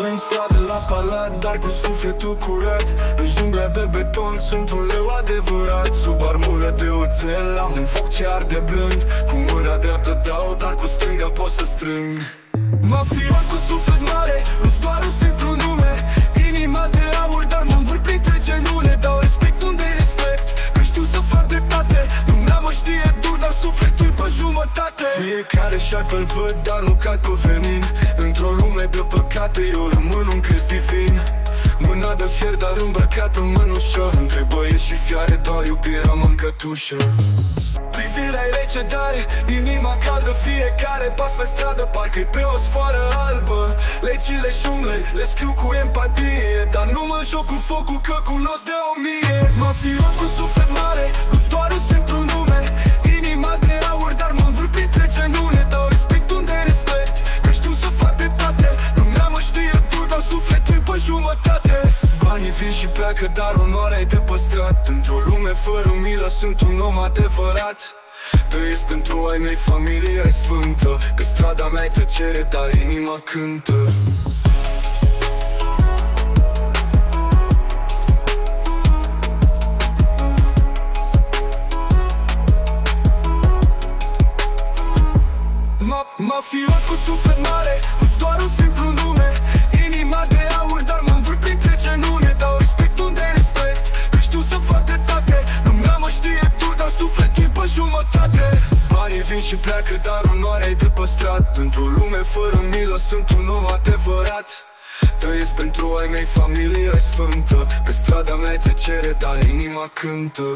În stradă la palat, dar cu sufletul curat. În jungla de beton sunt un leu adevărat. Sub armură de oțel am un foc ce arde blând. Cu mâna dreaptă dau, dar cu stânga pot să strâng. Mafiot cu suflet mare, nu-ți doar un simplu nume. Inima de aur, dar mă învârt printre genune. Dau respect unde respect, că știu să fac dreptate. Lumea mă știe dur, dar sufletul pe jumătate. Fiecare șarpe-l văd, dar nu cad cu venin. Într-o lume de păcate, eu rămân un crist divin. Mâna de fier, dar îmbrăcat în mânușă. Între băieți și fiare, doar iubirea mă încătușă. Privirea e rece, dar inima caldă. Fiecare pas pe stradă, parcă-i pe o sfoară albă. Legile junglei le scriu cu empatie, dar nu mă joc cu focul, că cunosc de 1000. Mafiot cu suflet mare, nu-ți doar un simplu nume. Inima de aur, dar mă învârt printre genune. Dau respect unde respect, că știu să fac dreptate. Lumea mă știe dur, dar sufletul pe jumătate. Banii vin și pleacă, dar onoarea e de păstrat. Într-o lume fără milă sunt un om adevărat. Trăiesc pentru ai mei, familia e sfântă. Pe strada mea e tăcere, dar inima cântă. Mafiot cu suflet mare, nu-ți doar un simplu nume. Inima de aur, dar mă învârt printre genune. Dau respect unde respect, că știu să fac dreptate. Lumea mă știe dur, dar sufletul pe jumătate. Banii vin și pleacă, dar onoarea e de păstrat. Într-o lume fără milă sunt un om adevărat. Trăiesc pentru ai mei, familia e sfântă. Pe strada mea e tăcere, dar inima cântă.